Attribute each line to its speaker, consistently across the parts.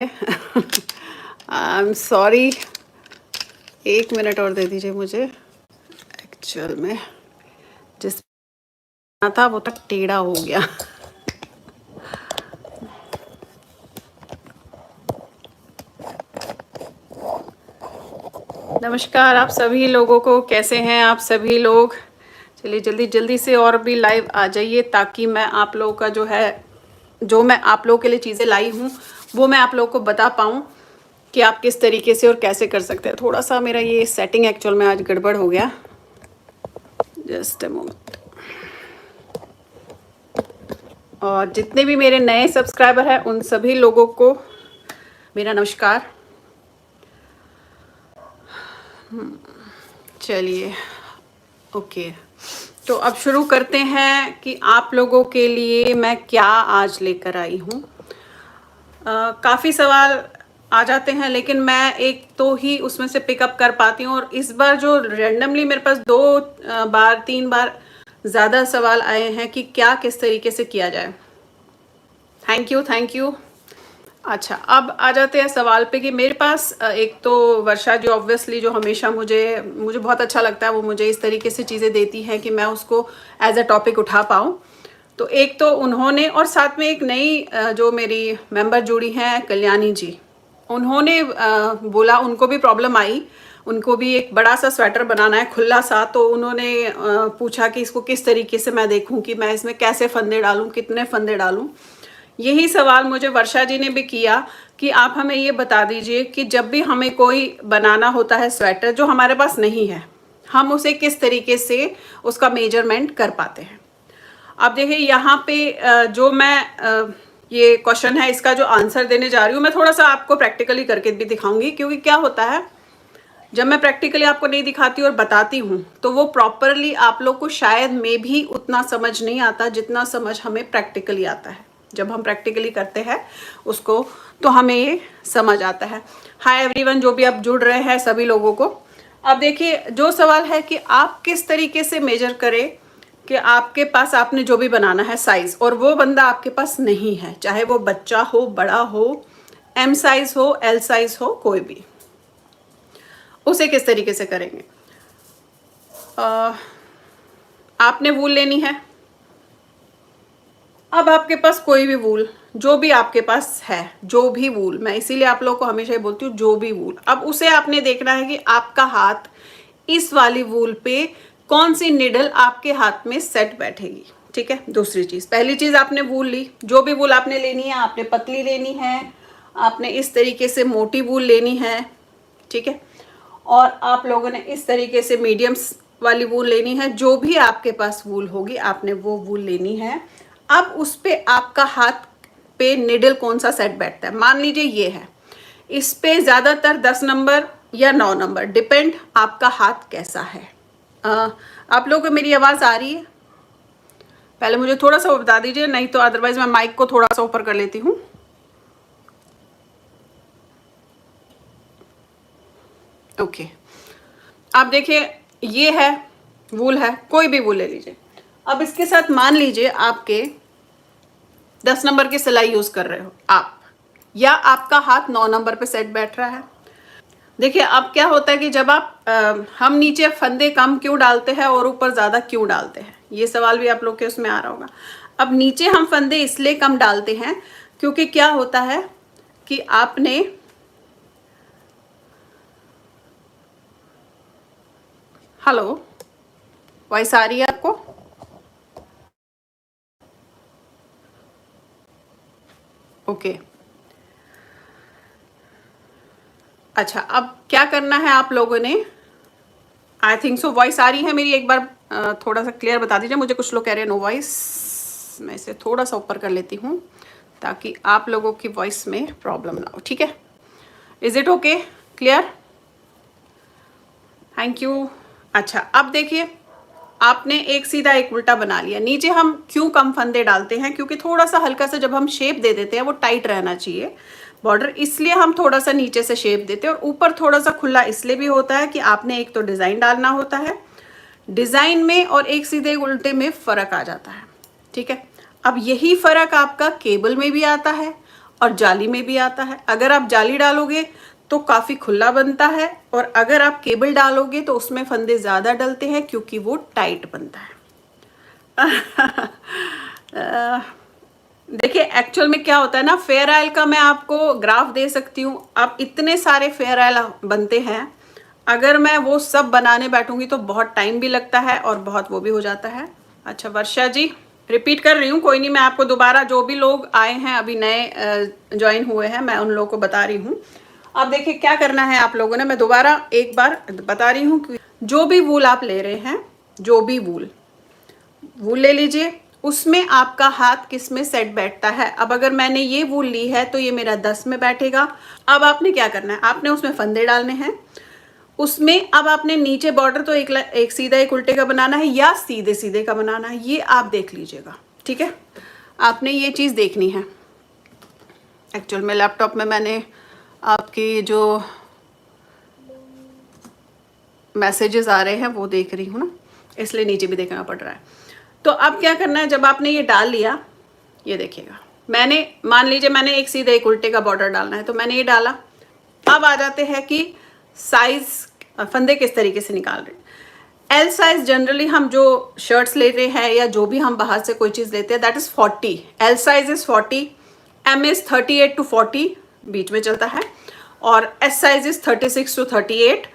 Speaker 1: I am sorry, 1 minute और दे दीजिए मुझे। एक्चुअल में जिस था वो तो टेढ़ा हो गया। नमस्कार आप सभी लोगों को, कैसे हैं आप सभी लोग। चलिए जल्दी जल्दी से और भी लाइव आ जाइए ताकि मैं आप लोगों का जो मैं आप लोगों के लिए चीज़ें लाई हूँ वो मैं आप लोगों को बता पाऊँ कि आप किस तरीके से और कैसे कर सकते हैं। थोड़ा सा मेरा ये सेटिंग एक्चुअल में आज गड़बड़ हो गया। Just a moment. और जितने भी मेरे नए सब्सक्राइबर हैं उन सभी लोगों को मेरा नमस्कार। चलिए ओके, तो अब शुरू करते हैं कि आप लोगों के लिए मैं क्या आज लेकर आई हूँ। काफ़ी सवाल आ जाते हैं लेकिन मैं एक तो ही उसमें से पिकअप कर पाती हूँ, और इस बार जो रैंडमली मेरे पास 2 बार 3 बार ज़्यादा सवाल आए हैं कि क्या किस तरीके से किया जाए। Thank you. अच्छा, अब आ जाते हैं सवाल पे कि मेरे पास एक तो वर्षा जी ऑब्वियसली जो हमेशा मुझे बहुत अच्छा लगता है, वो मुझे इस तरीके से चीज़ें देती हैं कि मैं उसको एज अ टॉपिक उठा पाऊँ। तो एक तो उन्होंने, और साथ में एक नई जो मेरी मेंबर जुड़ी हैं कल्याणी जी, उन्होंने बोला, उनको भी प्रॉब्लम आई, उनको भी एक बड़ा सा स्वेटर बनाना है खुला सा। तो उन्होंने पूछा कि इसको किस तरीके से मैं देखूं कि मैं इसमें कैसे फंदे डालूं, कितने फंदे डालूं। यही सवाल मुझे वर्षा जी ने भी किया कि आप हमें ये बता दीजिए कि जब भी हमें कोई बनाना होता है स्वेटर जो हमारे पास नहीं है, हम उसे किस तरीके से उसका मेजरमेंट कर पाते हैं। अब देखिए यहाँ पे जो मैं ये क्वेश्चन है इसका जो आंसर देने जा रही हूँ, मैं थोड़ा सा आपको प्रैक्टिकली करके भी दिखाऊंगी, क्योंकि क्या होता है जब मैं प्रैक्टिकली आपको नहीं दिखाती और बताती हूँ तो वो प्रॉपरली आप लोग को शायद में भी उतना समझ नहीं आता जितना समझ हमें प्रैक्टिकली आता है। जब हम प्रैक्टिकली करते हैं उसको तो हमें ये समझ आता है। हाय एवरीवन, जो भी आप जुड़ रहे हैं सभी लोगों को। अब देखिए जो सवाल है कि आप किस तरीके से मेजर करें कि आपके पास आपने जो भी बनाना है साइज, और वो बंदा आपके पास नहीं है, चाहे वो बच्चा हो, बड़ा हो, एम साइज हो, एल साइज हो, कोई भी, उसे किस तरीके से करेंगे। आपने वूल लेनी है। अब आपके पास कोई भी वूल, जो भी आपके पास है, जो भी वूल, मैं इसीलिए आप लोगों को हमेशा ही बोलती हूँ जो भी वूल, अब उसे आपने देखना है कि आपका हाथ इस वाली वूल पे कौन सी निडल आपके हाथ में सेट बैठेगी। ठीक है, दूसरी चीज, पहली चीज आपने वूल ली, जो भी वूल आपने लेनी है, आपने पतली लेनी है, आपने इस तरीके से मोटी वूल लेनी है, ठीक है, और आप लोगों ने इस तरीके से मीडियम्स वाली वूल लेनी है। जो भी आपके पास वूल होगी आपने वो वूल लेनी है। अब उस पे आपका हाथ पे निडल कौन सा सेट बैठता है, मान लीजिए ये है, इस पे ज्यादातर 10 नंबर या 9 नंबर, डिपेंड आपका हाथ कैसा है। आप लोगों को मेरी आवाज आ रही है? पहले मुझे थोड़ा सा बता दीजिए, नहीं तो अदरवाइज मैं माइक को थोड़ा सा ऊपर कर लेती हूँ। ओके, आप देखिए ये है वूल है, कोई भी वूल ले लीजिए। अब इसके साथ मान लीजिए आपके 10 नंबर की सिलाई यूज कर रहे हो आप, या आपका हाथ 9 नंबर पे सेट बैठ रहा है। देखिए अब क्या होता है कि जब आप हम नीचे फंदे कम क्यों डालते हैं और ऊपर ज्यादा क्यों डालते हैं, ये सवाल भी आप लोग के उसमें आ रहा होगा। अब नीचे हम फंदे इसलिए कम डालते हैं क्योंकि क्या होता है कि आपने हेलो, वॉइस आ रही है आपको? ओके अच्छा, अब क्या करना है आप लोगों ने, आई थिंक सो वॉइस आ रही है मेरी, एक बार थोड़ा सा क्लियर बता दीजिए मुझे। कुछ लोग कह रहे हैं नो वॉइस, मैं इसे थोड़ा सा ऊपर कर लेती हूँ ताकि आप लोगों की वॉइस में प्रॉब्लम ना हो। ठीक है, is it okay, clear? Thank you. अच्छा अब देखिए आपने एक सीधा एक उल्टा बना लिया। नीचे हम क्यों कम फंदे डालते हैं, क्योंकि थोड़ा सा हल्का सा जब हम शेप दे देते हैं वो टाइट रहना चाहिए बॉर्डर, इसलिए हम थोड़ा सा नीचे से शेप देते हैं। और ऊपर थोड़ा सा खुला इसलिए भी होता है कि आपने एक तो डिजाइन डालना होता है, डिजाइन में और एक सीधे उल्टे में फर्क आ जाता है। ठीक है, अब यही फर्क आपका केबल में भी आता है और जाली में भी आता है। अगर आप जाली डालोगे तो काफ़ी खुला बनता है, और अगर आप केबल डालोगे तो उसमें फंदे ज़्यादा डलते हैं क्योंकि वो टाइट बनता है। देखिए एक्चुअल में क्या होता है ना, फेयर ऑयल का मैं आपको ग्राफ दे सकती हूँ। अब इतने सारे फेयर ऑयल बनते हैं, अगर मैं वो सब बनाने बैठूंगी तो बहुत टाइम भी लगता है और बहुत वो भी हो जाता है। अच्छा वर्षा जी, रिपीट कर रही हूँ, कोई नहीं, मैं आपको दोबारा, जो भी लोग आए हैं अभी नए ज्वाइन हुए हैं, मैं उन लोगों को बता रही हूँ। अब देखिए क्या करना है आप लोगों ने, मैं दोबारा एक बार बता रही हूँ कि जो भी वूल आप ले रहे हैं, जो भी वूल ले लीजिए, उसमें आपका हाथ किस में सेट बैठता है। अब अगर मैंने ये वूल ली है तो ये मेरा 10 में बैठेगा। अब आपने क्या करना है, आपने उसमें फंदे डालने हैं उसमें। अब आपने नीचे बॉर्डर तो एक सीधा एक उल्टे का बनाना है या सीधे सीधे का बनाना है, ये आप देख लीजिएगा, ठीक है। आपने ये चीज़ देखनी है। एक्चुअल में लैपटॉप में मैंने आपकी जो मैसेजेस आ रहे हैं वो देख रही हूँ ना, इसलिए नीचे भी देखना पड़ रहा है। तो अब क्या करना है, जब आपने ये डाल लिया, ये देखिएगा, मैंने मान लीजिए मैंने एक सीधे एक उल्टे का बॉर्डर डालना है तो मैंने ये डाला। अब आ जाते हैं कि साइज, फंदे किस तरीके से निकाल रहे हैं। एल साइज जनरली हम जो शर्ट्स ले रहे हैं या जो भी हम बाहर से कोई चीज़ लेते हैं, that is 40। L size is 40, M is 38 to 40 बीच में चलता है, और S size is 36 to 38,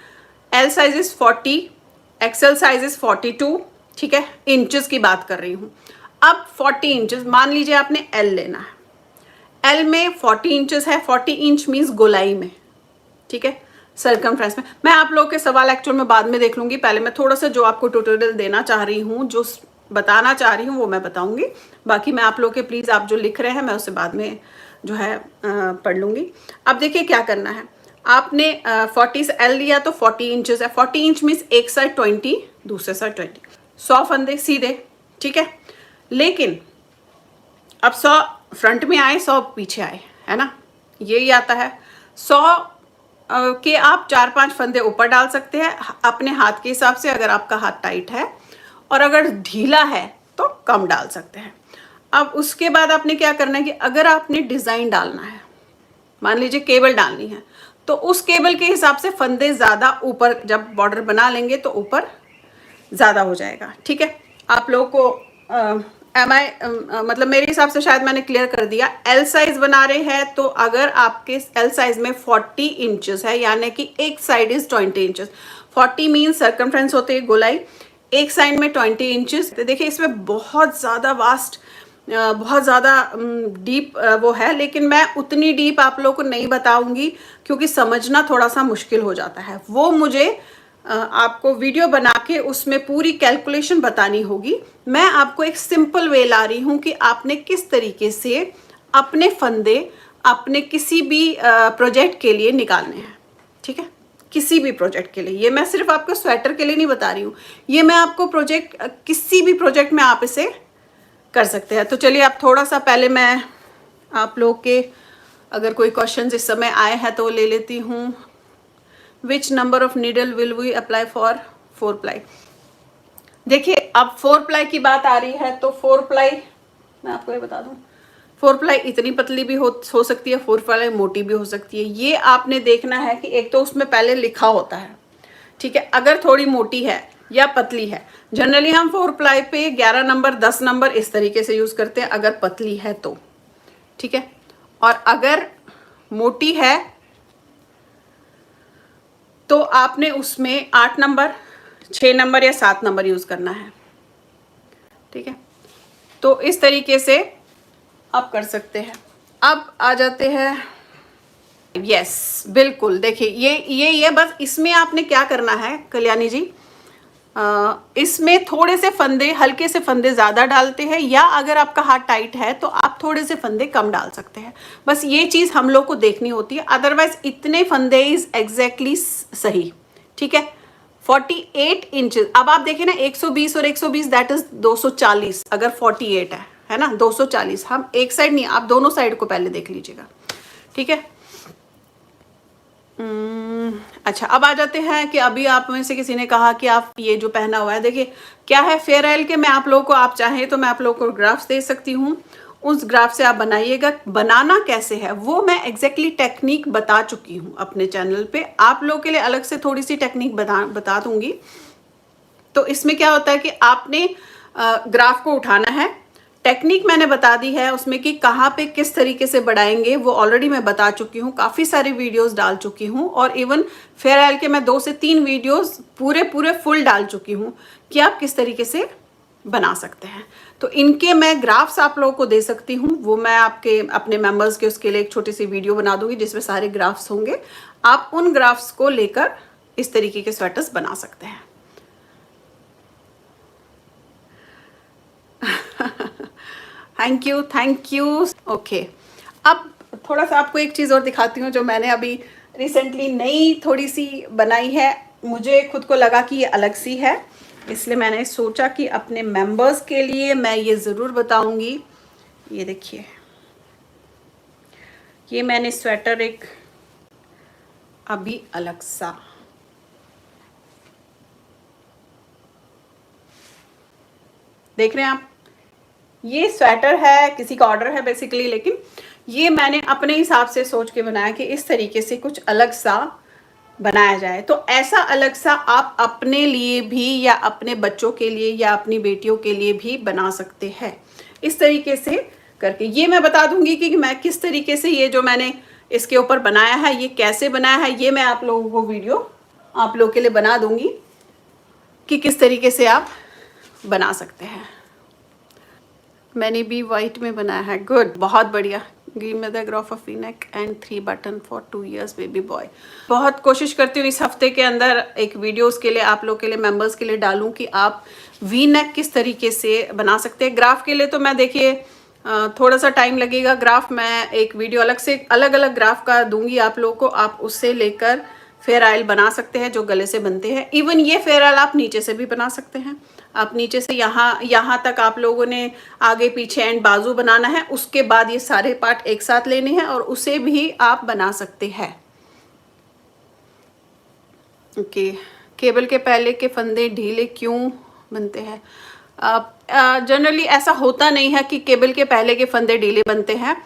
Speaker 1: L size is 40, XL size is 42, ठीक है। इंचेस की बात कर रही हूँ। अब 40 इंचेस, मान लीजिए आपने एल लेना है, एल में 40 इंचेस है, 40 इंच मीन्स गोलाई में, ठीक है, सर्कमफ्रेंस में। मैं आप लोगों के सवाल एक्चुअल में बाद में देख लूँगी, पहले मैं थोड़ा सा जो आपको ट्यूटोरियल देना चाह रही हूँ, जो बताना चाह रही हूँ वो मैं बताऊँगी। बाकी मैं आप लोग के प्लीज़ आप जो लिख रहे हैं मैं उससे बाद में जो है पढ़ लूँगी। अब देखिए क्या करना है, आपने 40 से एल लिया तो 40 इंचेस है, 40 इंच मीन्स एक साइड 20, दूसरे साइड 20, 100 फंदे सीधे, ठीक है। लेकिन अब 100 फ्रंट में आए, 100 पीछे आए, है ना, यही आता है। 100 के आप 4-5 फंदे ऊपर डाल सकते हैं अपने हाथ के हिसाब से, अगर आपका हाथ टाइट है, और अगर ढीला है तो कम डाल सकते हैं। अब उसके बाद आपने क्या करना है कि अगर आपने डिज़ाइन डालना है, मान लीजिए केबल डालनी है, तो उस केबल के हिसाब से फंदे ज़्यादा ऊपर, जब बॉर्डर बना लेंगे तो ऊपर ज़्यादा हो जाएगा, ठीक है। आप लोगों को मतलब मेरे हिसाब से शायद मैंने क्लियर कर दिया। एल साइज बना रहे हैं तो अगर आपके एल साइज में 40 इंचेस है, यानी कि एक side is 20 inches, 40 mean circumference होते हैं गोलाई, एक साइड में 20 इंचेस। तो देखिए इसमें बहुत ज़्यादा वास्ट, बहुत ज़्यादा डीप वो है, लेकिन मैं उतनी डीप आप लोगों को नहीं बताऊंगी क्योंकि समझना थोड़ा सा मुश्किल हो जाता है। वो मुझे आपको वीडियो बना के उसमें पूरी कैलकुलेशन बतानी होगी। मैं आपको एक सिंपल वे ला रही हूँ कि आपने किस तरीके से अपने फंदे अपने किसी भी प्रोजेक्ट के लिए निकालने हैं, ठीक है, किसी भी प्रोजेक्ट के लिए। ये मैं सिर्फ आपको स्वेटर के लिए नहीं बता रही हूँ, ये मैं आपको प्रोजेक्ट, किसी भी प्रोजेक्ट में आप इसे कर सकते हैं। तो चलिए आप थोड़ा सा पहले मैं आप लोग के अगर कोई क्वेश्चन इस समय आए हैं तो ले लेती हूँ। Which number of needle will we apply for 4 ply. देखिए अब 4 प्लाई की बात आ रही है तो 4 प्लाई मैं आपको ये बता दूं, 4 प्लाई इतनी पतली भी हो सकती है, 4 प्लाई मोटी भी हो सकती है। ये आपने देखना है कि एक तो उसमें पहले लिखा होता है, ठीक है। अगर थोड़ी मोटी है या पतली है, जनरली हम 4 प्लाई पे 11 नंबर 10 नंबर इस तरीके से यूज़ करते हैं अगर पतली है तो, ठीक है। और अगर मोटी है तो आपने उसमें 8 नंबर 6 नंबर या 7 नंबर यूज़ करना है, ठीक है। तो इस तरीके से आप कर सकते हैं। अब आ जाते हैं, यस बिल्कुल, देखिए ये बस इसमें आपने क्या करना है कल्याणी जी, इसमें थोड़े से फंदे, हल्के से फंदे ज़्यादा डालते हैं, या अगर आपका हाथ टाइट है तो आप थोड़े से फंदे कम डाल सकते हैं। बस ये चीज़ हम लोग को देखनी होती है, अदरवाइज इतने फंदे इज एग्जैक्टली सही, ठीक है। 48 इंचेस, अब आप देखें ना 120 और 120 दैट इज 240, अगर 48 है ना 240। हम एक साइड नहीं, आप दोनों साइड को पहले देख लीजिएगा, ठीक है। अच्छा अब आ जाते हैं कि अभी आप में से किसी ने कहा कि आप ये जो पहना हुआ है, देखिए क्या है फेयर ऑयल के, मैं आप लोगों को, आप चाहें तो मैं आप लोगों को ग्राफ्स दे सकती हूँ, उस ग्राफ से आप बनाइएगा। बनाना कैसे है वो मैं एग्जैक्टली टेक्निक बता चुकी हूँ अपने चैनल पे। आप लोगों के लिए अलग से थोड़ी सी टेक्निक बता दूंगी। तो इसमें क्या होता है कि आपने ग्राफ को उठाना है, टेक्निक मैंने बता दी है उसमें कि कहाँ पे किस तरीके से बढ़ाएंगे, वो ऑलरेडी मैं बता चुकी हूँ, काफ़ी सारी वीडियोस डाल चुकी हूँ। और इवन फेयर ऑयल के मैं 2 से 3 वीडियोस पूरे फुल डाल चुकी हूँ कि आप किस तरीके से बना सकते हैं। तो इनके मैं ग्राफ्स आप लोगों को दे सकती हूँ, वो मैं आपके अपने मेंबर्स के उसके लिए एक छोटी सी वीडियो बना दूंगी जिसमें सारे ग्राफ्स होंगे। आप उन ग्राफ्स को लेकर इस तरीके के स्वेटर्स बना सकते हैं। Thank you. ओके, अब थोड़ा सा आपको एक चीज़ और दिखाती हूँ जो मैंने अभी रिसेंटली नई थोड़ी सी बनाई है। मुझे खुद को लगा कि ये अलग सी है, इसलिए मैंने सोचा कि अपने मेंबर्स के लिए मैं ये ज़रूर बताऊंगी। ये देखिए, ये मैंने स्वेटर एक अभी अलग सा, देख रहे हैं आप, ये स्वेटर है, किसी का ऑर्डर है बेसिकली, लेकिन ये मैंने अपने हिसाब से सोच के बनाया कि इस तरीके से कुछ अलग सा बनाया जाए। तो ऐसा अलग सा आप अपने लिए भी या अपने बच्चों के लिए या अपनी बेटियों के लिए भी बना सकते हैं इस तरीके से करके। ये मैं बता दूंगी कि मैं किस तरीके से ये जो मैंने इसके ऊपर बनाया है ये कैसे बनाया है, ये मैं आप लोगों को वीडियो आप लोगों के लिए बना दूंगी कि किस तरीके से आप बना सकते हैं। मैंने भी वाइट में बनाया है। गुड, बहुत बढ़िया। Give me the graph of V neck and 3 button for 2 years baby boy. बहुत कोशिश करती हूँ इस हफ्ते के अंदर एक वीडियोस के लिए आप लोग के लिए मेंबर्स के लिए डालूं कि आप वी नेक किस तरीके से बना सकते हैं। ग्राफ के लिए तो मैं देखिए थोड़ा सा टाइम लगेगा। ग्राफ मैं एक वीडियो अलग से अलग अलग ग्राफ का दूंगी आप लोगों को, आप उससे लेकर फेयर ऑयल बना सकते हैं जो गले से बनते हैं। इवन ये फेयर ऑयल आप नीचे से भी बना सकते हैं। आप नीचे से यहाँ तक आप लोगों ने आगे पीछे एंड बाजू बनाना है, उसके बाद ये सारे पार्ट एक साथ लेने हैं और उसे भी आप बना सकते हैं। ओके, केबल के पहले के फंदे ढीले क्यों बनते हैं? जनरली ऐसा होता नहीं है कि केबल के पहले के फंदे ढीले बनते हैं।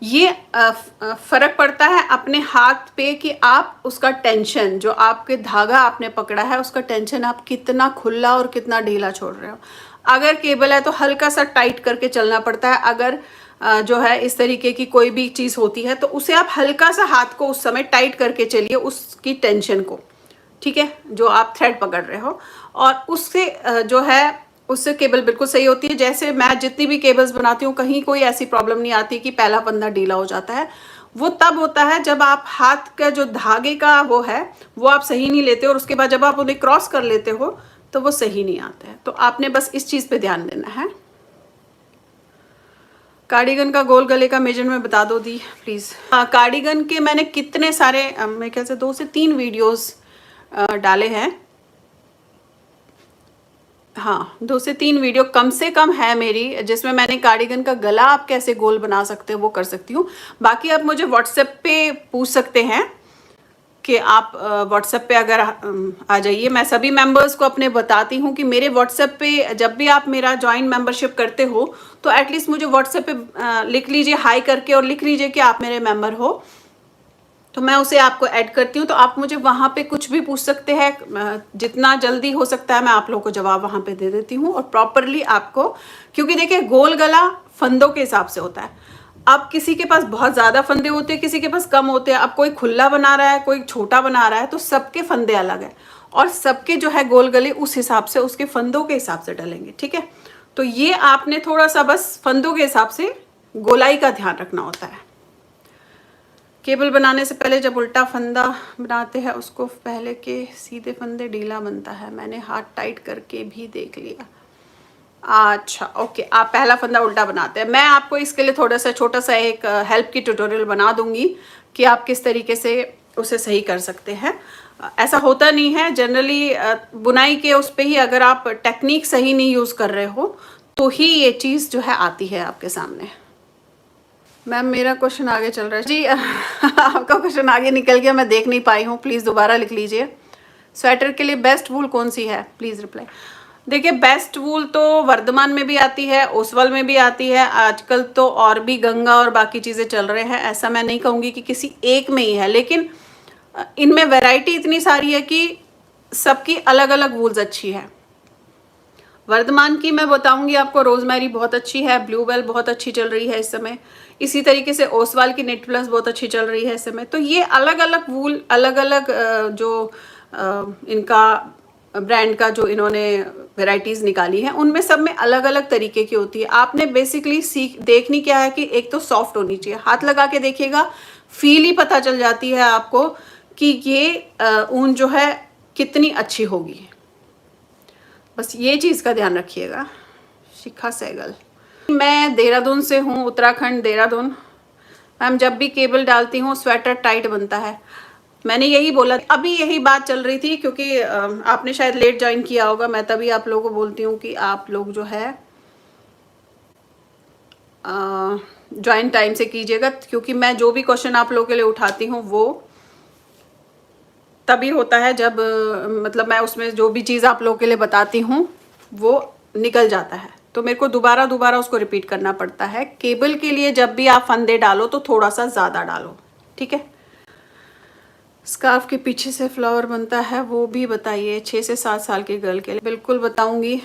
Speaker 1: ये फर्क पड़ता है अपने हाथ पे कि आप उसका टेंशन, जो आपके धागा आपने पकड़ा है उसका टेंशन आप कितना खुला और कितना ढीला छोड़ रहे हो। अगर केबल है तो हल्का सा टाइट करके चलना पड़ता है। अगर जो है इस तरीके की कोई भी चीज़ होती है तो उसे आप हल्का सा हाथ को उस समय टाइट करके चलिए, उसकी टेंशन को, ठीक है, जो आप थ्रेड पकड़ रहे हो, और उससे जो है उससे केबल बिल्कुल सही होती है। जैसे मैं जितनी भी केबल्स बनाती हूँ कहीं कोई ऐसी प्रॉब्लम नहीं आती कि पहला फंदा ढीला हो जाता है। वो तब होता है जब आप हाथ का जो धागे का वो है वो आप सही नहीं लेते और उसके बाद जब आप उन्हें क्रॉस कर लेते हो तो वो सही नहीं आता है। तो आपने बस इस चीज़ पे ध्यान देना है। कार्डिगन का गोल गले का मेजरमेंट बता दो दी प्लीज़। कार्डिगन के मैंने कितने सारे मेरे ख्याल से 2 से 3 वीडियोस डाले हैं। हाँ, 2 से 3 वीडियो कम से कम है मेरी जिसमें मैंने कार्डिगन का गला आप कैसे गोल बना सकते हो वो कर सकती हूँ। बाकी आप मुझे व्हाट्सएप पे पूछ सकते हैं कि आप व्हाट्सएप पे अगर आ जाइए। मैं सभी मेंबर्स को अपने बताती हूँ कि मेरे व्हाट्सएप पे जब भी आप मेरा ज्वाइन मेंबरशिप करते हो तो एटलीस्ट मुझे व्हाट्सएप पे लिख लीजिए हाई करके और लिख लीजिए कि आप मेरे मेंबर हो, तो मैं उसे आपको ऐड करती हूँ। तो आप मुझे वहाँ पे कुछ भी पूछ सकते हैं, जितना जल्दी हो सकता है मैं आप लोगों को जवाब वहाँ पे दे देती हूँ और प्रॉपरली आपको, क्योंकि देखिए गोल गला फंदों के हिसाब से होता है। अब किसी के पास बहुत ज़्यादा फंदे होते हैं, किसी के पास कम होते हैं। अब कोई खुला बना रहा है, कोई छोटा बना रहा है, तो सबके फंदे अलग है और सबके जो है गोल गले उस हिसाब से उसके फंदों के हिसाब से डलेंगे, ठीक है। तो ये आपने थोड़ा सा बस फंदों के हिसाब से गोलाई का ध्यान रखना होता है। केबल बनाने से पहले जब उल्टा फंदा बनाते हैं उसको पहले के सीधे फंदे ढीला बनता है, मैंने हाथ टाइट करके भी देख लिया। अच्छा ओके, आप पहला फंदा उल्टा बनाते हैं। मैं आपको इसके लिए थोड़ा सा छोटा सा एक हेल्प की ट्यूटोरियल बना दूंगी कि आप किस तरीके से उसे सही कर सकते हैं। ऐसा होता नहीं है जनरली बुनाई के उस पर ही, अगर आप टेक्निक सही नहीं यूज़ कर रहे हो तो ही ये चीज़ जो है आती है आपके सामने। मैम मेरा क्वेश्चन आगे चल रहा है जी। आपका क्वेश्चन आगे निकल गया, मैं देख नहीं पाई हूँ, प्लीज़ दोबारा लिख लीजिए। स्वेटर के लिए बेस्ट वूल कौन सी है, प्लीज़ रिप्लाई। देखिए बेस्ट वूल तो वर्धमान में भी आती है, ओसवाल में भी आती है, आजकल तो और भी गंगा और बाकी चीज़ें चल रहे हैं। ऐसा मैं नहीं कहूँगी कि किसी एक में ही है, लेकिन इनमें वैरायटी इतनी सारी है कि सबकी अलग अलग वूल्स अच्छी है। वर्धमान की मैं बताऊंगी आपको, रोजमेरी बहुत अच्छी है, ब्लूबेल बहुत अच्छी चल रही है इस समय। इसी तरीके से ओसवाल की नेट प्लस बहुत अच्छी चल रही है इस समय। तो ये अलग अलग वूल, अलग अलग जो इनका ब्रांड का जो इन्होंने वेराइटीज़ निकाली है, उनमें सब में अलग अलग तरीके की होती है। आपने बेसिकली देखनी क्या है कि एक तो सॉफ्ट होनी चाहिए, हाथ लगा के देखिएगा, फील ही पता चल जाती है आपको कि ये ऊन जो है कितनी अच्छी होगी। बस ये चीज़ का ध्यान रखिएगा। शिखा सहगल, मैं देहरादून से हूँ, उत्तराखंड देहरादून। मैम जब भी केबल डालती हूँ स्वेटर टाइट बनता है। मैंने यही बोला, अभी यही बात चल रही थी, क्योंकि आपने शायद लेट ज्वाइन किया होगा। मैं तभी आप लोगों को बोलती हूँ कि आप लोग जो है ज्वाइन टाइम से कीजिएगा, क्योंकि मैं जो भी क्वेश्चन आप लोगों के लिए उठाती हूँ वो तभी होता है जब मतलब मैं उसमें जो भी चीज़ आप लोगों के लिए बताती हूँ वो निकल जाता है, तो मेरे को दोबारा दोबारा उसको रिपीट करना पड़ता है। केबल के लिए जब भी आप फंदे डालो तो थोड़ा सा ज़्यादा डालो, ठीक है। स्कार्फ के पीछे से फ्लावर बनता है, वो भी बताइए 6 से 7 साल की गर्ल के लिए। बिल्कुल बताऊंगी।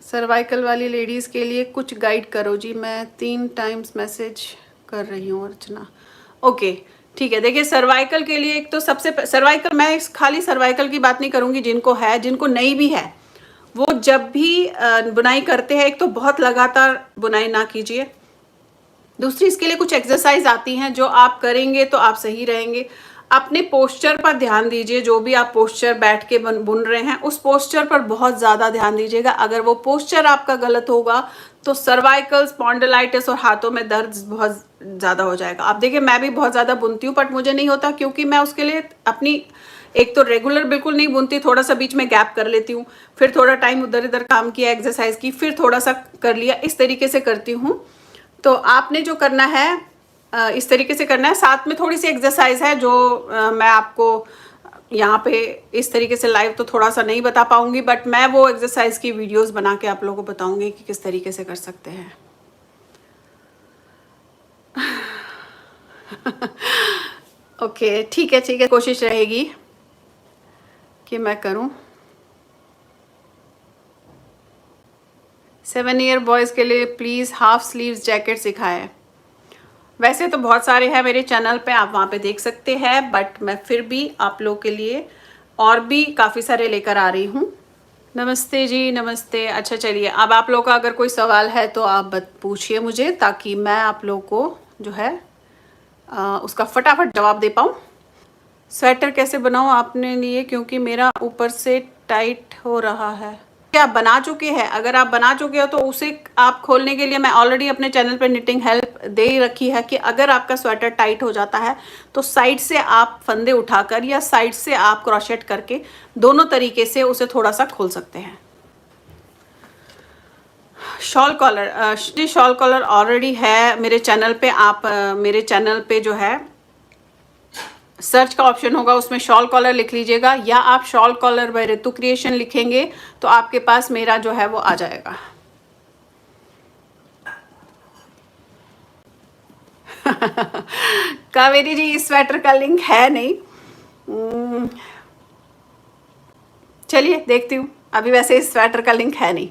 Speaker 1: सर्वाइकल वाली लेडीज़ के लिए कुछ गाइड करो जी। मैं 3 टाइम्स मैसेज कर रही हूँ अर्चना। ओके ठीक है। देखिए सर्वाइकल के लिए एक तो सबसे सर्वाइकल, मैं इस खाली सर्वाइकल की बात नहीं करूँगी, जिनको है, जिनको नहीं भी है, वो जब भी बुनाई करते हैं, एक तो बहुत लगातार बुनाई ना कीजिए। दूसरी, इसके लिए कुछ एक्सरसाइज आती हैं जो आप करेंगे तो आप सही रहेंगे। अपने पोस्चर पर ध्यान दीजिए। जो भी आप पोस्चर बैठ के बुन रहे हैं, उस पोस्चर पर बहुत ज़्यादा ध्यान दीजिएगा। अगर वो पोस्चर आपका गलत होगा तो सर्वाइकल, स्पॉन्डिलाइटिस और हाथों में दर्द बहुत ज़्यादा हो जाएगा। आप देखिए मैं भी बहुत ज़्यादा बुनती हूँ, बट मुझे नहीं होता, क्योंकि मैं उसके लिए अपनी एक तो रेगुलर बिल्कुल नहीं बुनती, थोड़ा सा बीच में गैप कर लेती हूँ, फिर थोड़ा टाइम उधर इधर काम किया, एक्सरसाइज की, फिर थोड़ा सा कर लिया, इस तरीके से करती हूँ। तो आपने जो करना है इस तरीके से करना है। साथ में थोड़ी सी एक्सरसाइज है जो मैं आपको यहाँ पे इस तरीके से लाइव तो थोड़ा सा नहीं बता पाऊंगी, बट मैं वो एक्सरसाइज की वीडियोस बना के आप लोगों को बताऊंगी कि किस तरीके से कर सकते हैं। ओके ठीक है ठीक है, कोशिश रहेगी कि मैं करूं। 7 ईयर बॉयज़ के लिए प्लीज़ हाफ स्लीव्स जैकेट सिखाएं। वैसे तो बहुत सारे हैं मेरे चैनल पे, आप वहाँ पे देख सकते हैं, बट मैं फिर भी आप लोग के लिए और भी काफ़ी सारे लेकर आ रही हूँ। नमस्ते जी, नमस्ते। अच्छा चलिए, अब आप लोग का अगर कोई सवाल है तो आप पूछिए मुझे, ताकि मैं आप लोग को जो है उसका फटाफट जवाब दे पाऊँ। स्वेटर कैसे बनाऊँ आपने लिए, क्योंकि मेरा ऊपर से टाइट हो रहा है। क्या आप बना चुके हैं? अगर आप बना चुके हो तो उसे आप खोलने के लिए मैं ऑलरेडी अपने चैनल पे निटिंग हेल्प दे ही रखी है कि अगर आपका स्वेटर टाइट हो जाता है तो साइड से आप फंदे उठाकर या साइड से आप क्रॉशेट करके दोनों तरीके से उसे थोड़ा सा खोल सकते हैं। Shawl collar, shawl collar already है मेरे चैनल पे। आप मेरे चैनल पे जो है सर्च का ऑप्शन होगा, उसमें शॉल कॉलर लिख लीजिएगा, या आप शॉल कॉलर बाय ऋतु क्रिएशन लिखेंगे तो आपके पास मेरा जो है वो आ जाएगा। कावेरी जी, इस स्वेटर का लिंक है नहीं। चलिए देखती हूँ, अभी वैसे इस स्वेटर का लिंक है नहीं।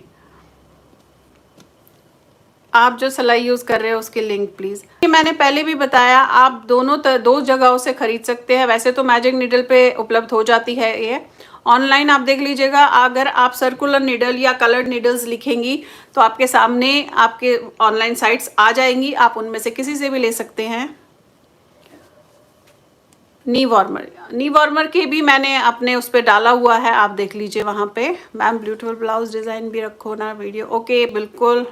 Speaker 1: आप जो सिलाई यूज़ कर रहे हो उसकी लिंक प्लीज़। मैंने पहले भी बताया, आप दो जगहों से खरीद सकते हैं। वैसे तो मैजिक नीडल पे उपलब्ध हो जाती है ये, ऑनलाइन आप देख लीजिएगा। अगर आप सर्कुलर नीडल या कलर्ड नीडल्स लिखेंगी तो आपके सामने आपके ऑनलाइन साइट्स आ जाएंगी, आप उनमें से किसी से भी ले सकते हैं। नी वार्मर के भी मैंने अपने उस पर डाला हुआ है, आप देख लीजिए वहाँ पे। मैम ब्यूटीफुल ब्लाउज डिज़ाइन भी रखो ना वीडियो। ओके बिल्कुल।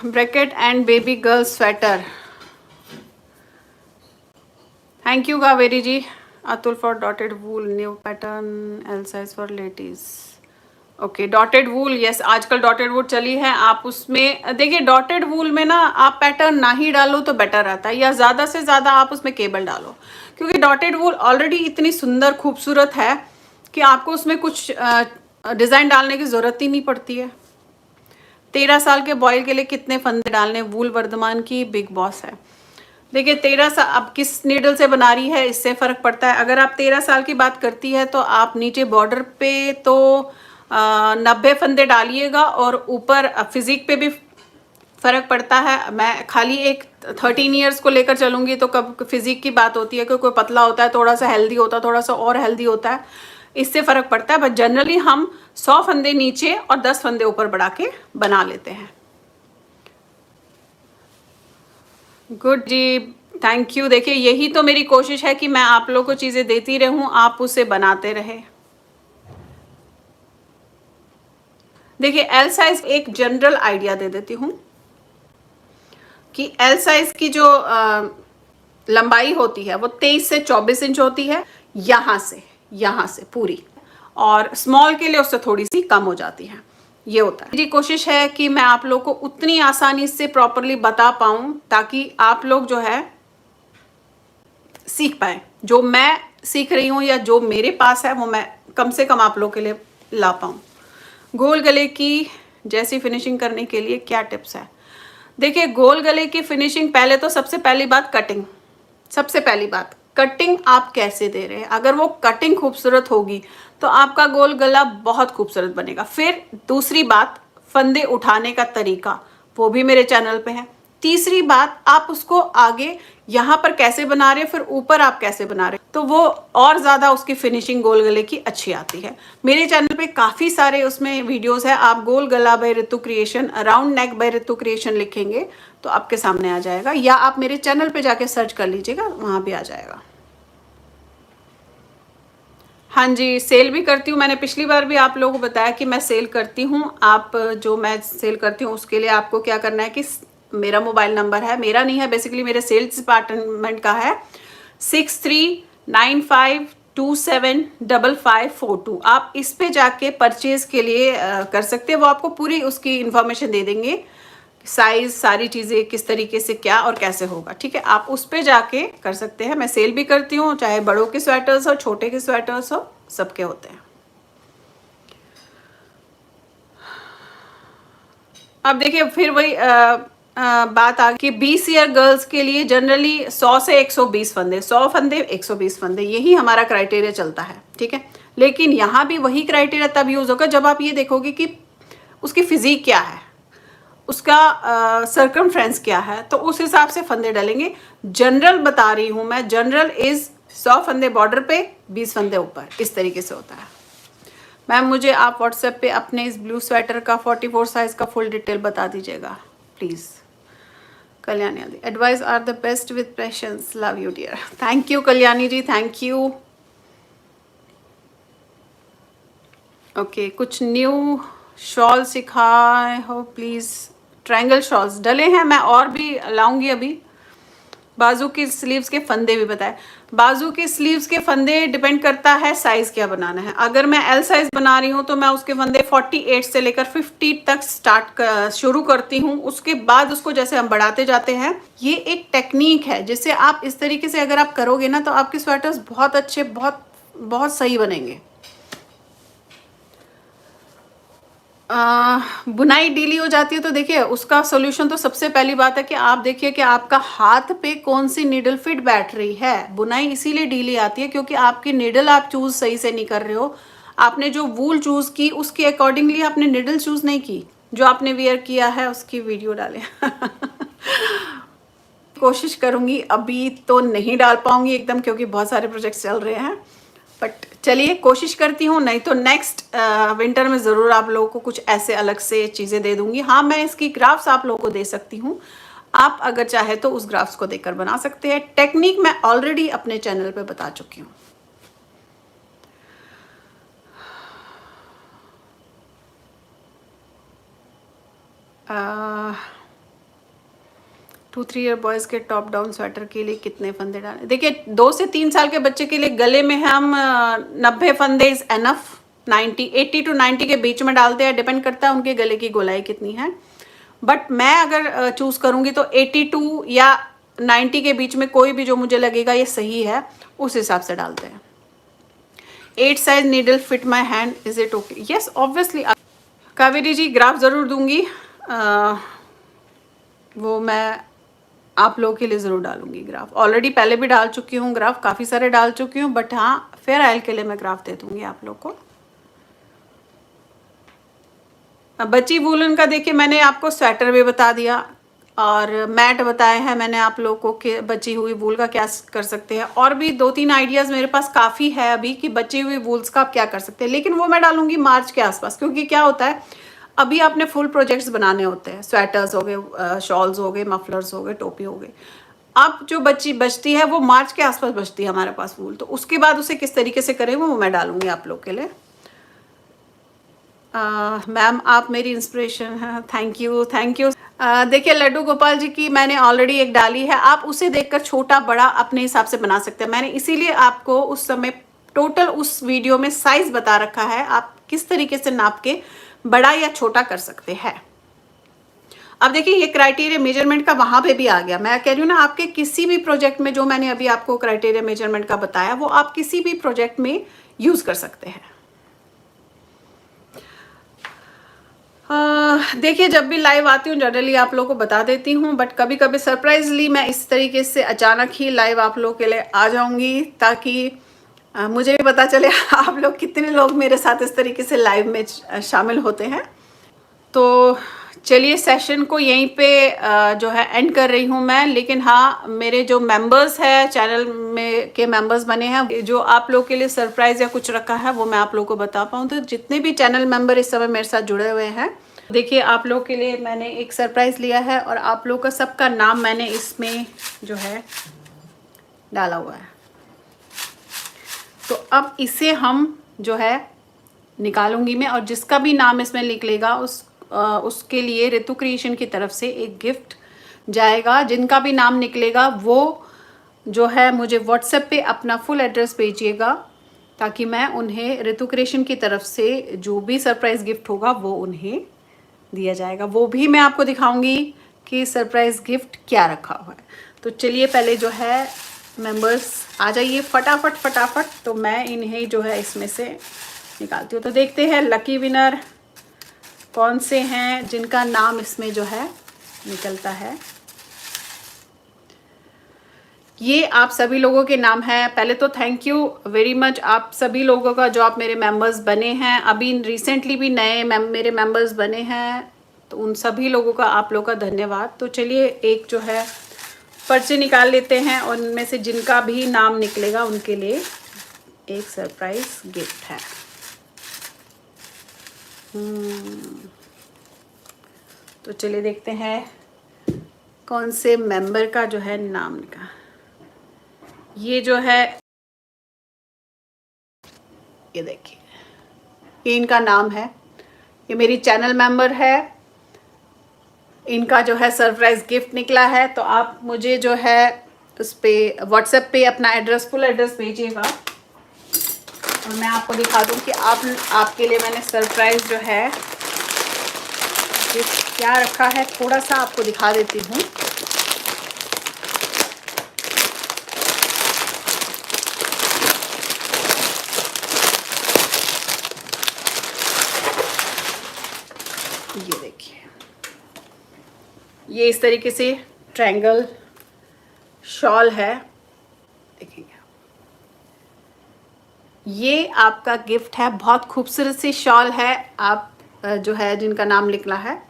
Speaker 1: Bracket and baby girl sweater. Thank you Kaveri ji. Atul for dotted wool, new pattern, L size for ladies. Okay, dotted wool, yes, आजकल डॉटेड वूल चली है। आप उसमें देखिए, डॉटेड वूल में ना आप पैटर्न ना ही डालो तो बेटर रहता है, या ज़्यादा से ज़्यादा आप उसमें केबल डालो, क्योंकि डॉटेड वूल ऑलरेडी इतनी सुंदर खूबसूरत है कि आपको उसमें कुछ डिज़ाइन डालने की ज़रूरत ही नहीं पड़ती है। 13 साल के बॉय के लिए कितने फंदे डालने, वूल वर्धमान की बिग बॉस है। देखिए 13 साल अब किस नीडल से बना रही है, इससे फ़र्क पड़ता है। अगर आप 13 साल की बात करती है तो आप नीचे बॉर्डर पे तो 90 फंदे डालिएगा, और ऊपर फिजिक पे भी फ़र्क पड़ता है। मैं खाली एक 13 ईयर्स को लेकर चलूँगी तो कब फिजिक की बात होती है कि कोई पतला होता है, थोड़ा सा हेल्दी होता है, थोड़ा सा और हेल्दी होता है, इससे फ़र्क पड़ता है। बट जनरली हम 100 फंदे नीचे और 10 फंदे ऊपर बढ़ा के बना लेते हैं। Good ji, thank you. देखिए यही तो मेरी कोशिश है कि मैं आप लोगों को चीज़ें देती रहूं, आप उसे बनाते रहे। देखिए एल साइज एक जनरल आइडिया दे देती हूँ कि एल साइज की जो लंबाई होती है वो 23 से 24 इंच होती है, यहाँ से पूरी, और स्मॉल के लिए उससे थोड़ी सी कम हो जाती है, ये होता है। मेरी कोशिश है कि मैं आप लोग को उतनी आसानी से प्रॉपरली बता पाऊँ ताकि आप लोग जो है सीख पाए। जो मैं सीख रही हूँ या जो मेरे पास है वो मैं कम से कम आप लोग के लिए ला पाऊँ। गोल गले की जैसी फिनिशिंग करने के लिए क्या टिप्स है? देखिए गोल गले की फिनिशिंग, पहले तो सबसे पहली बात कटिंग, सबसे पहली बात कटिंग आप कैसे दे रहे हैं। अगर वो कटिंग खूबसूरत होगी तो आपका गोल गला बहुत खूबसूरत बनेगा। फिर दूसरी बात, फंदे उठाने का तरीका, वो भी मेरे चैनल पे है। तीसरी बात, आप उसको आगे यहाँ पर कैसे बना रहे हैं, फिर ऊपर आप कैसे बना रहे हैं, तो वो और ज़्यादा उसकी फिनिशिंग गोल गले की अच्छी आती है। मेरे चैनल पे काफ़ी सारे उसमें वीडियोस है। आप गोल गला बाय ऋतु क्रिएशन, राउंड नेक बाय ऋतु क्रिएशन लिखेंगे तो आपके सामने आ जाएगा, या आप मेरे चैनल पे जाके सर्च कर लीजिएगा, वहाँ भी आ जाएगा। हाँ जी, सेल भी करती हूँ। मैंने पिछली बार भी आप लोगों को बताया कि मैं सेल करती हूँ। आप जो मैं सेल करती हूँ उसके लिए आपको क्या करना है कि मेरा मोबाइल नंबर है, मेरा नहीं है बेसिकली, मेरे सेल्स डिपार्टमेंट का है, 6395275542। आप इस पे जाके परचेज के लिए कर सकते हैं। वो आपको पूरी उसकी इंफॉर्मेशन दे देंगे, साइज, सारी चीज़ें किस तरीके से क्या और कैसे होगा, ठीक है। आप उस पे जाके कर सकते हैं। मैं सेल भी करती हूँ, चाहे बड़ों के स्वेटर्स हो, छोटे के स्वेटर्स हो, सबके होते हैं। अब देखिए फिर वही बात आ गई कि 20 ईयर गर्ल्स के लिए जनरली 100 से 120 फंदे, 100 फंदे 120 फंदे, यही हमारा क्राइटेरिया चलता है, ठीक है। लेकिन यहाँ भी वही क्राइटेरिया तब यूज होगा जब आप ये देखोगे कि उसकी फिजिक क्या है, उसका सर्कमफ्रेंस क्या है, तो उस हिसाब से फंदे डालेंगे। जनरल बता रही हूँ मैं, जनरल इज 100 फंदे बॉर्डर पे, 20 फंदे ऊपर, इस तरीके से होता है। मैम मुझे आप व्हाट्सएप पे अपने इस ब्लू स्वेटर का 44 साइज का फुल डिटेल बता दीजिएगा please. Kalyani di, advice are the best with patience, love you dear. Thank you Kalyani ji, thank you. Okay, कुछ न्यू शॉल सिखाए हो प्लीज़। ट्रायंगल शॉल्स डले हैं, मैं और भी लाऊंगी अभी। बाजू की स्लीव्स के फंदे भी बताए। बाजू के स्लीव्स के फंदे डिपेंड करता है साइज क्या बनाना है। अगर मैं एल साइज बना रही हूँ तो मैं उसके फंदे 48 से लेकर 50 तक शुरू करती हूँ। उसके बाद उसको जैसे हम बढ़ाते जाते हैं, ये एक टेक्निक है जिससे आप इस तरीके से अगर आप करोगे ना तो आपके स्वेटर्स बहुत अच्छे, बहुत बहुत सही बनेंगे। बुनाई डीली हो जाती है तो देखिए उसका सोल्यूशन तो सबसे पहली बात है कि आप देखिए कि आपका हाथ पे कौन सी नीडल फिट बैठ रही है। बुनाई इसीलिए डीली आती है क्योंकि आपकी नीडल आप चूज सही से नहीं कर रहे हो। आपने जो वूल चूज की उसके अकॉर्डिंगली आपने नीडल चूज नहीं की। जो आपने वेयर किया है उसकी वीडियो डालें। कोशिश करूंगी, अभी तो नहीं डाल पाऊंगी एकदम क्योंकि बहुत सारे प्रोजेक्ट्स चल रहे हैं, बट चलिए कोशिश करती हूँ। नहीं तो नेक्स्ट विंटर में ज़रूर आप लोगों को कुछ ऐसे अलग से चीज़ें दे दूंगी। हाँ, मैं इसकी ग्राफ्स आप लोगों को दे सकती हूँ, आप अगर चाहे तो उस ग्राफ्स को देखकर बना सकते हैं। टेक्निक मैं ऑलरेडी अपने चैनल पे बता चुकी हूँ। 2-3 ईयर बॉयज़ के टॉप डाउन स्वेटर के लिए कितने फंदे डालें? देखिए 2 से 3 साल के बच्चे के लिए गले में हम 90 फंदे इज एनफ, 90, 80 to 90 के बीच में डालते हैं, डिपेंड करता है उनके गले की गोलाई कितनी है। बट मैं अगर चूज़ करूँगी तो 82 या 90 के बीच में कोई भी जो मुझे लगेगा ये सही है, उस हिसाब से डालते हैं। 8 size needle fit my hand, is it okay? Yes obviously. Kaveri ji graph ज़रूर दूंगी, वो मैं आप लोगों के लिए ज़रूर डालूंगी ग्राफ। ऑलरेडी पहले भी डाल चुकी हूँ ग्राफ, काफ़ी सारे डाल चुकी हूँ, बट हाँ फेयर आयल के लिए मैं ग्राफ दे दूंगी आप लोग को। बची वूलन का देखिए, मैंने आपको स्वेटर भी बता दिया और मैट बताए हैं मैंने आप लोगों को कि बची हुई वूल का क्या कर सकते हैं। और भी 2-3 आइडियाज़ मेरे पास काफ़ी है अभी कि बची हुई वूल्स का आप क्या कर सकते हैं, लेकिन वो मैं डालूंगी मार्च के आसपास। क्योंकि क्या होता है, अभी आपने फुल प्रोजेक्ट्स बनाने होते हैं, स्वेटर्स हो गए, शॉल्स हो गए, मफलर्स हो गए, टोपी हो गई। अब जो बचती है वो मार्च के आसपास बचती है हमारे पास वूल, तो उसके बाद उसे किस तरीके से करें वो मैं डालूंगी आप लोग के लिए। मैम आप मेरी इंस्पिरेशन हैं, थैंक यू थैंक यू। देखिए लड्डू गोपाल जी की मैंने ऑलरेडी एक डाली है, आप उसे देखकर छोटा बड़ा अपने हिसाब से बना सकते हैं। मैंने इसीलिए आपको उस समय टोटल उस वीडियो में साइज बता रखा है, आप किस तरीके से नाप के बड़ा या छोटा कर सकते हैं। अब देखिए ये क्राइटेरिया मेजरमेंट का वहां पे भी आ गया। मैं कह रही हूँ ना, आपके किसी भी प्रोजेक्ट में जो मैंने अभी आपको क्राइटेरिया मेजरमेंट का बताया वो आप किसी भी प्रोजेक्ट में यूज कर सकते हैं। देखिए जब भी लाइव आती हूँ जनरली आप लोगों को बता देती हूँ, बट कभी कभी सरप्राइजली मैं इस तरीके से अचानक ही लाइव आप लोगों के लिए आ जाऊंगी, ताकि मुझे भी पता चले आप लोग कितने लोग मेरे साथ इस तरीके से लाइव में शामिल होते हैं। तो चलिए सेशन को यहीं पे जो है एंड कर रही हूँ मैं। लेकिन हाँ, मेरे जो मेंबर्स हैं चैनल में के मेंबर्स बने हैं, जो आप लोग के लिए सरप्राइज या कुछ रखा है वो मैं आप लोग को बता पाऊँ। तो जितने भी चैनल मेंबर इस समय मेरे साथ जुड़े हुए हैं, देखिए आप लोग के लिए मैंने एक सरप्राइज लिया है और आप लोग का सबका नाम मैंने इसमें जो है डाला हुआ है। तो अब इसे हम जो है निकालूंगी मैं, और जिसका भी नाम इसमें लिख लेगा उसके लिए ऋतु क्रिएशन की तरफ से एक गिफ्ट जाएगा। जिनका भी नाम निकलेगा वो जो है मुझे व्हाट्सएप पे अपना फुल एड्रेस भेजिएगा, ताकि मैं उन्हें ऋतु क्रिएशन की तरफ से जो भी सरप्राइज गिफ्ट होगा वो उन्हें दिया जाएगा। वो भी मैं आपको दिखाऊंगी कि सरप्राइज गिफ्ट क्या रखा हुआ है। तो चलिए पहले जो है मेंबर्स आ जाइए फटाफट फटाफट, तो मैं इन्हें जो है इसमें से निकालती हूँ। तो देखते हैं लकी विनर कौन से हैं जिनका नाम इसमें जो है निकलता है। ये आप सभी लोगों के नाम हैं। पहले तो थैंक यू वेरी मच आप सभी लोगों का जो आप मेरे मेंबर्स बने हैं, अभी रिसेंटली भी नए मेरे मेंबर्स बने हैं, तो उन सभी लोगों का आप लोगों का धन्यवाद। तो चलिए एक जो है पर्चे निकाल लेते हैं और उनमें से जिनका भी नाम निकलेगा उनके लिए एक सरप्राइज गिफ्ट है। तो चलिए देखते हैं कौन से मेंबर का जो है नाम निकला। ये जो है ये देखिए, ये इनका नाम है, ये मेरी चैनल मेंबर है, इनका जो है सरप्राइज गिफ्ट निकला है। तो आप मुझे जो है उस पर व्हाट्सएप पे अपना एड्रेस फुल एड्रेस भेजिएगा और मैं आपको दिखा दूं कि आपके लिए मैंने सरप्राइज जो है गिफ्ट क्या रखा है। थोड़ा सा आपको दिखा देती हूँ। ये देखिए, ये इस तरीके से ट्रायंगल शॉल है, देखेंगे ये आपका गिफ्ट है। बहुत खूबसूरत सी शॉल है। आप जो है जिनका नाम निकला है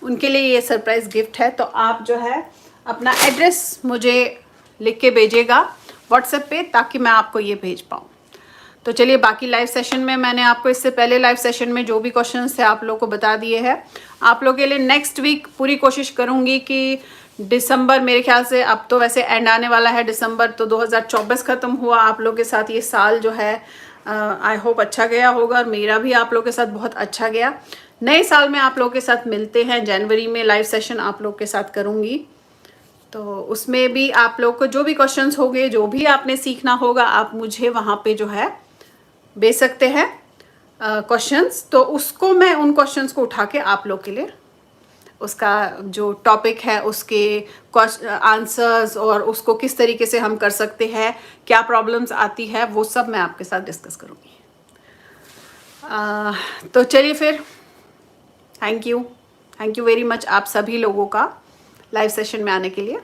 Speaker 1: उनके लिए ये सरप्राइज गिफ्ट है। तो आप जो है अपना एड्रेस मुझे लिख के भेजिएगा व्हाट्सएप पे, ताकि मैं आपको ये भेज पाऊँ। तो चलिए बाकी लाइव सेशन में मैंने आपको इससे पहले लाइव सेशन में जो भी क्वेश्चंस थे आप लोगों को बता दिए हैं। आप लोगों के लिए नेक्स्ट वीक पूरी कोशिश करूंगी कि दिसंबर, मेरे ख्याल से अब तो वैसे एंड आने वाला है दिसंबर, तो 2024 ख़त्म हुआ। आप लोगों के साथ ये साल जो है आई होप अच्छा गया होगा, और मेरा भी आप लोगों के साथ बहुत अच्छा गया। नए साल में आप लोगों के साथ मिलते हैं, जनवरी में लाइव सेशन आप लोग के साथ करूँगी। तो उसमें भी आप लोग को जो भी क्वेश्चंस होंगे, जो भी आपने सीखना होगा, आप मुझे वहाँ पे जो है भेज सकते हैं। क्वेश्चंस, तो उसको मैं उन क्वेश्चंस को उठा के आप लोग के लिए उसका जो टॉपिक है उसके आंसर्स और उसको किस तरीके से हम कर सकते हैं, क्या प्रॉब्लम्स आती है, वो सब मैं आपके साथ डिस्कस करूँगी। तो चलिए फिर, थैंक यू वेरी मच आप सभी लोगों का लाइव सेशन में आने के लिए।